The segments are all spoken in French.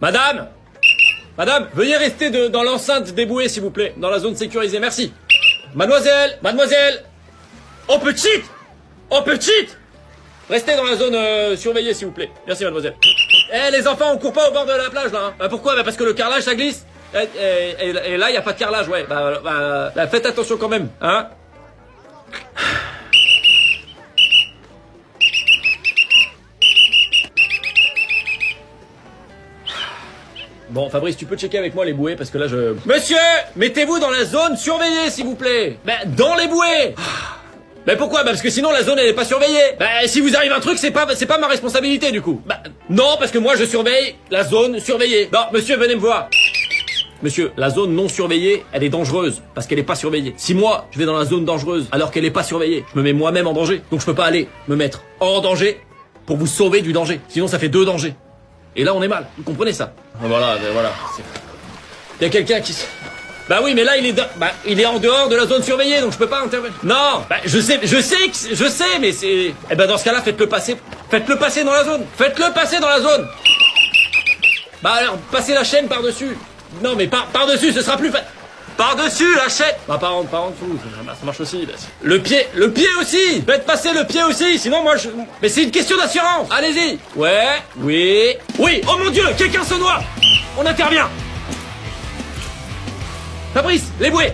Madame! Madame, veuillez rester dans l'enceinte des bouées, s'il vous plaît, dans la zone sécurisée, merci. Mademoiselle! Mademoiselle! Oh, petite! Oh, petite! Restez dans la zone surveillée, s'il vous plaît. Merci, mademoiselle. Eh, les enfants, on court pas au bord de la plage, là. Hein. Bah, pourquoi? Bah, parce que le carrelage, ça glisse. Et là, il y a pas de carrelage, ouais. Bah, faites attention quand même, hein. Bon, Fabrice, tu peux checker avec moi les bouées, parce que là, je... Monsieur! Mettez-vous dans la zone surveillée, s'il vous plaît. Ben, dans les bouées. Ben pourquoi? Ben parce que sinon la zone elle est pas surveillée. Ben si vous arrive un truc, c'est pas ma responsabilité du coup. Ben non, parce que moi je surveille la zone surveillée. Bon, monsieur, venez me voir. Monsieur, la zone non surveillée, elle est dangereuse parce qu'elle est pas surveillée. Si moi, je vais dans la zone dangereuse alors qu'elle est pas surveillée, je me mets moi-même en danger. Donc je peux pas aller me mettre hors danger pour vous sauver du danger. Sinon ça fait deux dangers. Et là on est mal. Vous comprenez ça? Voilà, ben voilà. Il y a quelqu'un qui... Bah oui, mais là il est en dehors de la zone surveillée, donc je peux pas intervenir. Non, bah je sais, mais c'est. Eh ben dans ce cas-là, faites-le passer dans la zone. Faites-le passer dans la zone. Bah alors, passez la chaîne par-dessus. Non, mais par-dessus, ce sera plus facile. Par-dessus la chaîne. Bah pas en dessous, ça marche aussi. Bah, le pied aussi. Faites passer le pied aussi, sinon moi je. Mais c'est une question d'assurance. Allez-y. Ouais, oui. Oh mon Dieu, quelqu'un se noie. On intervient. Fabrice, les bouées.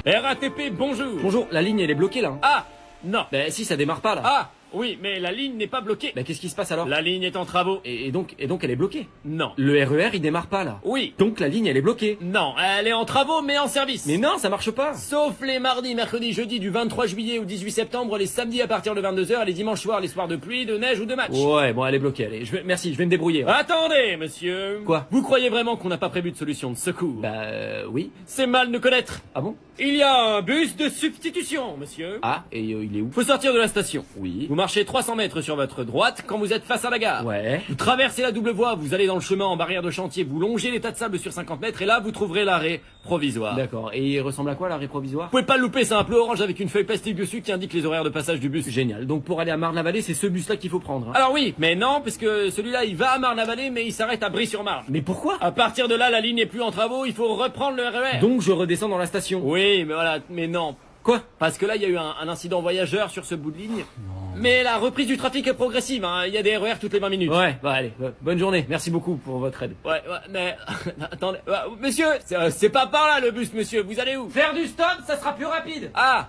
RATP, bonjour. Bonjour, la ligne elle est bloquée là. Ah, non. Bah si, ça démarre pas là. Ah, oui, mais la ligne n'est pas bloquée. Bah qu'est-ce qui se passe alors? La ligne est en travaux. Et donc elle est bloquée. Non. Le RER il démarre pas là. Oui. Donc la ligne elle est bloquée. Non, elle est en travaux, mais en service. Mais non, ça marche pas. Sauf les mardis, mercredis, jeudis du 23 juillet au 18 septembre, les samedis à partir de 22h, et les dimanches soirs, les soirs de pluie, de neige ou de match. Ouais, bon elle est bloquée, allez. Merci, je vais me débrouiller. Ouais. Attendez, monsieur. Quoi? Vous croyez vraiment qu'on n'a pas prévu de solution de secours? Bah oui. C'est mal ne connaître. Ah bon? Il y a un bus de substitution, monsieur. Ah, et il est où? Faut sortir de la station. Oui. Vous marchez 300 mètres sur votre droite quand vous êtes face à la gare. Ouais. Vous traversez la double voie, vous allez dans le chemin en barrière de chantier, vous longez les tas de sable sur 50 mètres et là vous trouverez l'arrêt provisoire. D'accord. Et il ressemble à quoi l'arrêt provisoire? Vous pouvez pas le louper, c'est un bleu orange avec une feuille plastique dessus qui indique les horaires de passage du bus. Génial. Donc pour aller à Marne-la-Vallée, c'est ce bus là qu'il faut prendre. Hein. Alors oui, mais non, parce que celui-là il va à Marne-la-Vallée mais il s'arrête à Brie-sur-Marne. Mais pourquoi? À partir de là, la ligne n'est plus en travaux, il faut reprendre le RER. Donc je redescends dans la station. Oui, mais voilà, mais non. Quoi? Parce que là, il y a eu un incident voyageur sur ce bout de ligne. Non. Mais la reprise du trafic est progressive, hein. Il y a des RER toutes les 20 minutes. Ouais, bah allez, bonne journée. Merci beaucoup pour votre aide. Ouais, mais... Attendez... monsieur, c'est pas par là le bus, monsieur. Vous allez où? Faire du stop, ça sera plus rapide. Ah.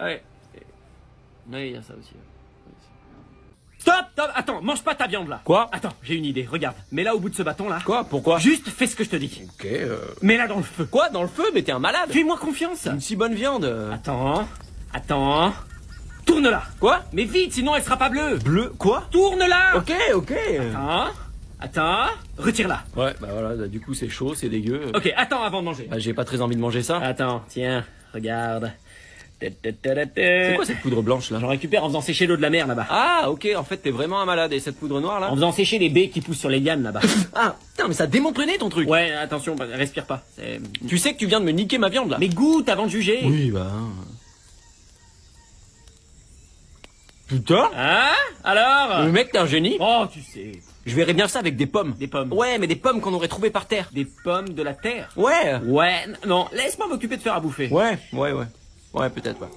Ouais. Oui, il y a ça aussi. Stop! Attends, mange pas ta viande là. Quoi? Attends, j'ai une idée, regarde. Mets-la au bout de ce bâton là. Quoi? Pourquoi? Juste fais ce que je te dis. Ok, Mets-la dans le feu. Quoi? Dans le feu? Mais t'es un malade. Fais-moi confiance. Une si bonne viande. Attends. Tourne-la. Quoi? Mais vite, sinon elle sera pas bleue. Bleu? Quoi? Tourne-la. Ok. Attends. Retire-la. Ouais, bah voilà, du coup c'est chaud, c'est dégueu. Ok, attends avant de manger. Bah j'ai pas très envie de manger ça. Attends, tiens, regarde. C'est quoi cette poudre blanche là? J'en récupère en faisant sécher l'eau de la mer là-bas. Ah ok, en fait t'es vraiment un malade. Et cette poudre noire là? En faisant sécher les baies qui poussent sur les lianes là-bas. Ah, putain mais ça démonte le nez ton truc. Ouais, attention, respire pas. Tu sais que tu viens de me niquer ma viande là. Mais goûte avant de juger. Oui bah... Putain. Hein? Alors? Le mec t'es un génie. Oh, tu sais. Je verrais bien ça avec des pommes. Des pommes. Ouais, mais des pommes qu'on aurait trouvées par terre. Des pommes de la terre. Ouais. Ouais, non, laisse-moi m'occuper de faire à bouffer. Ouais, ouais, peut-être, ouais.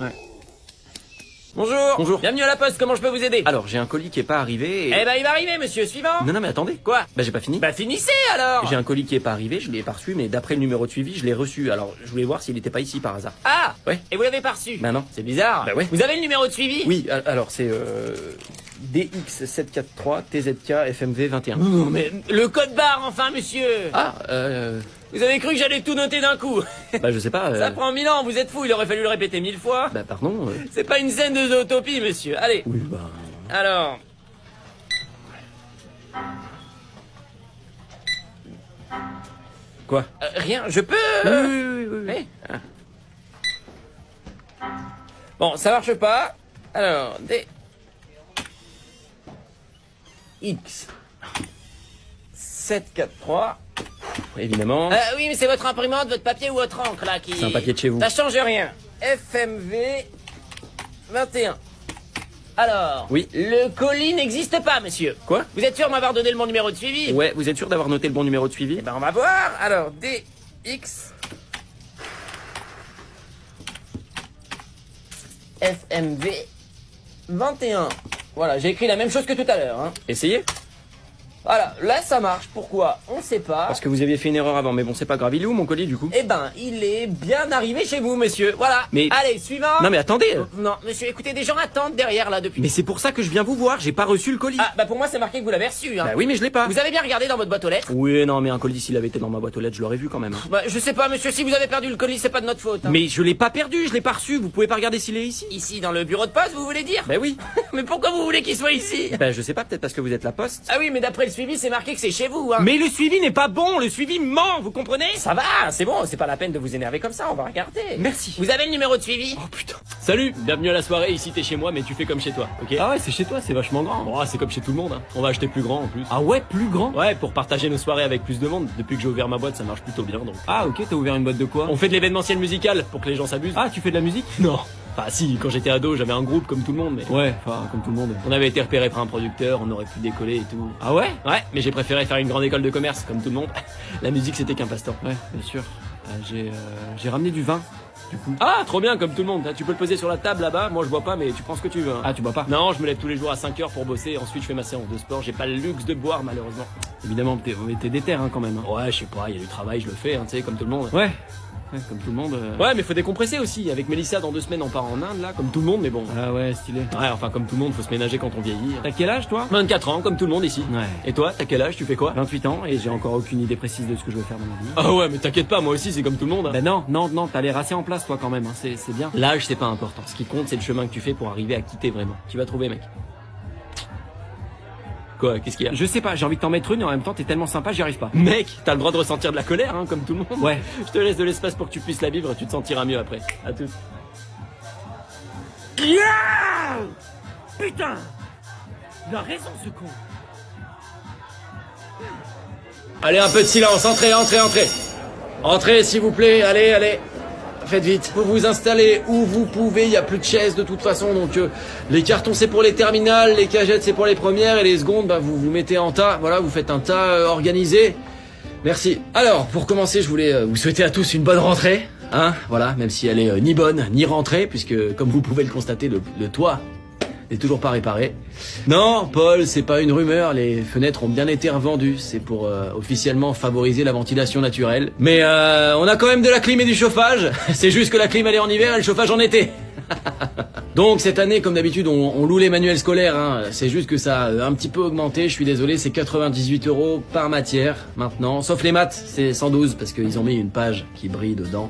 Ouais. Bonjour. Bienvenue à la poste, comment je peux vous aider? Alors, j'ai un colis qui est pas arrivé et... Eh ben, il va arriver, monsieur, suivant. Non, mais attendez. Quoi? Bah, j'ai pas fini. Bah, finissez, alors. J'ai un colis qui est pas arrivé, je l'ai pas reçu, mais d'après le numéro de suivi, je l'ai reçu. Alors, je voulais voir s'il était pas ici par hasard. Ah! Ouais. Et vous l'avez pas reçu? Bah non. C'est bizarre. Bah ouais. Vous avez le numéro de suivi? Oui, alors, c'est, DX743 TZK FMV 21. Non, mais le code barre, enfin, monsieur. Ah, Vous avez cru que j'allais tout noter d'un coup? bah, je sais pas. Ça prend 1000 ans, vous êtes fou, il aurait fallu le répéter 1000 fois. Bah, pardon. C'est pas une scène de zootopie, monsieur. Allez. Oui, bah... Alors. Quoi? Rien, je peux. Oui. Bon, ça marche pas. Alors, X 743. Évidemment. Oui, mais c'est votre imprimante, votre papier ou votre encre là qui. C'est un papier de chez vous. Ça change rien. FMV 21. Alors, Oui. le colis n'existe pas, monsieur. Quoi? Vous êtes sûr de m'avoir donné le bon numéro de suivi? Ouais, vous êtes sûr d'avoir noté le bon numéro de suivi? Eh ben, on va voir. Alors, DX... FMV 21. Voilà, j'ai écrit la même chose que tout à l'heure. Hein. Essayez. Voilà, là ça marche. Pourquoi? On sait pas. Parce que vous aviez fait une erreur avant, mais bon, c'est pas grave. Il est où mon colis du coup? Eh ben, il est bien arrivé chez vous, monsieur. Voilà. Mais- Allez, suivant. Non mais attendez. Non, monsieur, écoutez, des gens attendent derrière là depuis. Mais c'est pour ça que je viens vous voir. J'ai pas reçu le colis. Ah, bah pour moi c'est marqué que vous l'avez reçu. Hein. Bah oui, mais je l'ai pas. Vous avez bien regardé dans votre boîte aux lettres? Oui, non, mais un colis s'il avait été dans ma boîte aux lettres, je l'aurais vu quand même. Hein. Bah, je sais pas, monsieur, si vous avez perdu le colis, c'est pas de notre faute. Hein. Mais je l'ai pas perdu, je l'ai pas reçu. Vous pouvez pas regarder s'il est ici? Ici, dans le bureau de poste, vous voulez dire? Bah oui. Mais pourquoi vous voulez qu'il soit ici? Bah je sais pas, peut-être parce que vous êtes la poste. Ah oui, mais d'après le suivi, c'est marqué que c'est chez vous. Hein. Mais le suivi n'est pas bon, le suivi ment, vous comprenez? Ça va, c'est bon, c'est pas la peine de vous énerver comme ça, on va regarder. Merci. Vous avez le numéro de suivi? Oh putain. Salut, bienvenue à la soirée, ici t'es chez moi mais tu fais comme chez toi, ok? Ah ouais, c'est chez toi, c'est vachement grand. Bon, c'est comme chez tout le monde, hein. On va acheter plus grand en plus. Ah ouais, plus grand? Ouais, pour partager nos soirées avec plus de monde. Depuis que j'ai ouvert ma boîte, ça marche plutôt bien donc. Ah ok, t'as ouvert une boîte de quoi? On fait de l'événementiel musical pour que les gens s'abusent. Ah, tu fais de la musique? Non. Enfin si, quand j'étais ado, j'avais un groupe comme tout le monde, mais Ouais, enfin, comme tout le monde. on avait été repéré par un producteur, on aurait pu décoller et tout. Ah ouais? Ouais, mais j'ai préféré faire une grande école de commerce comme tout le monde. La musique c'était qu'un passe-temps. Ouais, bien sûr. J'ai ramené du vin, du coup. Ah, trop bien comme tout le monde. Tu peux le poser sur la table là-bas. Moi je bois pas, mais tu prends ce que tu veux. Hein. Ah, tu bois pas? Non, je me lève tous les jours à 5h pour bosser. Ensuite, je fais ma séance de sport. J'ai pas le luxe de boire malheureusement. Évidemment, t'es déter hein, quand même. Hein. Ouais, je sais pas. Il y a du travail, je le fais, hein, tu sais, comme tout le monde. Ouais. Ouais, comme tout le monde. Ouais, mais faut décompresser aussi. Avec Mélissa, dans 2 semaines, on part en Inde, là, comme tout le monde, mais bon. Ah ouais, stylé. Ouais, enfin, comme tout le monde, faut se ménager quand on vieillit. T'as quel âge, toi? 24 ans, comme tout le monde ici. Ouais. Et toi, t'as quel âge? Tu fais quoi? 28 ans, et j'ai encore aucune idée précise de ce que je veux faire dans ma vie. Ah ouais, mais t'inquiète pas, moi aussi, c'est comme tout le monde. Hein. Bah non, t'as l'air assez en place, toi, quand même, hein. C'est bien. L'âge, c'est pas important. Ce qui compte, c'est le chemin que tu fais pour arriver à quitter vraiment. Tu vas trouver, mec. Quoi? Qu'est-ce qu'il y a? Je sais pas, j'ai envie de t'en mettre une, et en même temps, t'es tellement sympa, j'y arrive pas. Mec, t'as le droit de ressentir de la colère, hein, comme tout le monde. Ouais. Je te laisse de l'espace pour que tu puisses la vivre, tu te sentiras mieux après. À tout. Putain! Il a raison, ce con. Allez, un peu de silence, entrez. Entrez, s'il vous plaît, allez. Faites vite. Vous vous installez où vous pouvez, il y a plus de chaises de toute façon, donc les cartons c'est pour les terminales, les cagettes c'est pour les premières, et les secondes, bah vous vous mettez en tas, voilà, vous faites un tas organisé. Merci. Alors, pour commencer, je voulais vous souhaiter à tous une bonne rentrée, hein, voilà, même si elle est ni bonne, ni rentrée, puisque, comme vous pouvez le constater, le toit n'est toujours pas réparé. Non, Paul, c'est pas une rumeur, les fenêtres ont bien été revendues, c'est pour officiellement favoriser la ventilation naturelle. Mais on a quand même de la clim et du chauffage, c'est juste que la clim elle est en hiver et le chauffage en été. Donc cette année, comme d'habitude, on loue les manuels scolaires, hein. C'est juste que ça a un petit peu augmenté, je suis désolé, c'est 98 € par matière maintenant, sauf les maths, c'est 112 parce qu'ils ont mis une page qui brille dedans.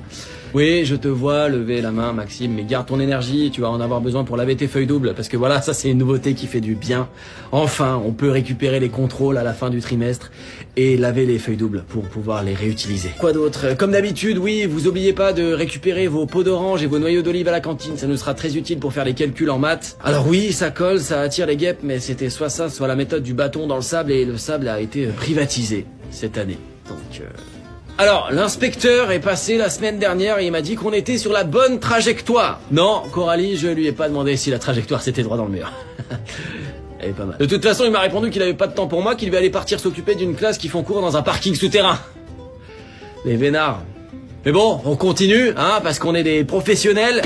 Oui, je te vois lever la main, Maxime, mais garde ton énergie, tu vas en avoir besoin pour laver tes feuilles doubles, parce que voilà, ça c'est une nouveauté qui fait du bien. Enfin, on peut récupérer les contrôles à la fin du trimestre et laver les feuilles doubles pour pouvoir les réutiliser. Quoi d'autre? Comme d'habitude, oui, vous oubliez pas de récupérer vos peaux d'orange et vos noyaux d'olive à la cantine, ça nous sera très utile pour faire les calculs en maths. Alors oui, ça colle, ça attire les guêpes, mais c'était soit ça, soit la méthode du bâton dans le sable, et le sable a été privatisé cette année. Donc Alors, l'inspecteur est passé la semaine dernière et il m'a dit qu'on était sur la bonne trajectoire. Non, Coralie, je lui ai pas demandé si la trajectoire c'était droit dans le mur. Elle est pas mal. De toute façon, il m'a répondu qu'il avait pas de temps pour moi, qu'il devait aller partir s'occuper d'une classe qui font cours dans un parking souterrain. Les vénards. Mais bon, on continue, hein, parce qu'on est des professionnels,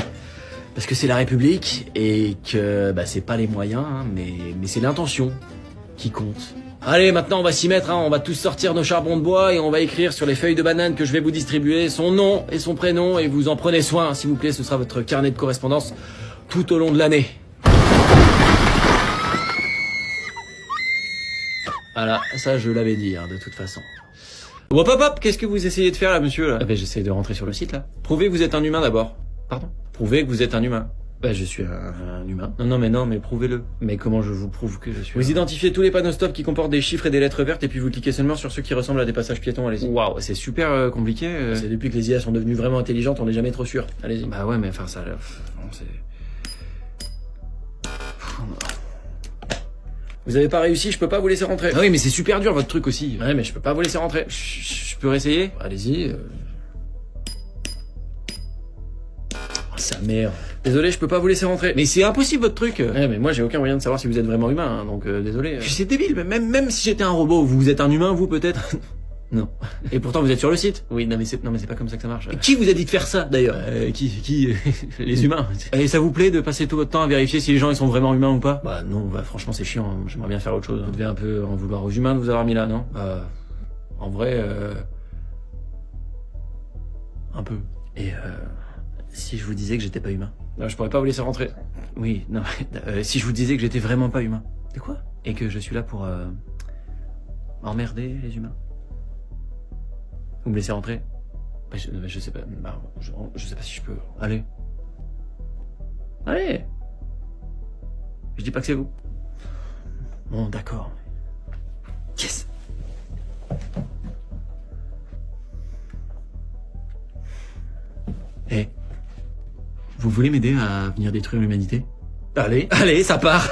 parce que c'est la République, et que bah, c'est pas les moyens, hein, mais c'est l'intention qui compte. Allez, maintenant on va s'y mettre, hein. On va tous sortir nos charbons de bois et on va écrire sur les feuilles de banane que je vais vous distribuer son nom et son prénom, et vous en prenez soin, s'il vous plaît, ce sera votre carnet de correspondance tout au long de l'année. Voilà, ça je l'avais dit, hein, de toute façon. Hop, qu'est-ce que vous essayez de faire là, monsieur là? J'essaie de rentrer sur le site là. Prouvez que vous êtes un humain d'abord. Pardon? Prouvez que vous êtes un humain. Je suis un humain. Non, mais prouvez-le. Mais comment je vous prouve que je suis Vous identifiez tous les panneaux stop qui comportent des chiffres et des lettres vertes, et puis vous cliquez seulement sur ceux qui ressemblent à des passages piétons, allez-y. Waouh, c'est super compliqué. C'est depuis que les IA sont devenues vraiment intelligentes, on n'est jamais trop sûr. Allez-y. Bah ouais, mais enfin ça... Non, c'est... Vous avez pas réussi, je peux pas vous laisser rentrer. Ah oui, mais c'est super dur votre truc aussi. Ouais, mais je peux pas vous laisser rentrer. Je peux réessayer? Allez-y. Sa mère. Désolé, je peux pas vous laisser rentrer. Mais c'est impossible votre truc. Ouais, mais moi j'ai aucun moyen de savoir si vous êtes vraiment humain, hein, donc désolé. Puis c'est débile, même si j'étais un robot, vous êtes un humain, vous peut-être. Non. Et pourtant vous êtes sur le site. Oui, non mais c'est pas comme ça que ça marche. Qui vous a dit de faire ça d'ailleurs Qui les humains. Et ça vous plaît de passer tout votre temps à vérifier si les gens ils sont vraiment humains ou pas? Bah non, bah franchement c'est chiant. Hein. J'aimerais bien faire autre chose. Vous devez un peu en vouloir aux humains de vous avoir mis là, non? En vrai, un peu. Et si je vous disais que j'étais pas humain? Non, je pourrais pas vous laisser rentrer. Oui, non. Si je vous disais que j'étais vraiment pas humain? De quoi? Et que je suis là pour emmerder les humains? Vous me laissez rentrer? Bah, je sais pas. Bah, je sais pas si je peux. Allez. Allez. Je dis pas que c'est vous. Bon, d'accord. Yes. Eh. Vous voulez m'aider à venir détruire l'humanité? Allez, ça part.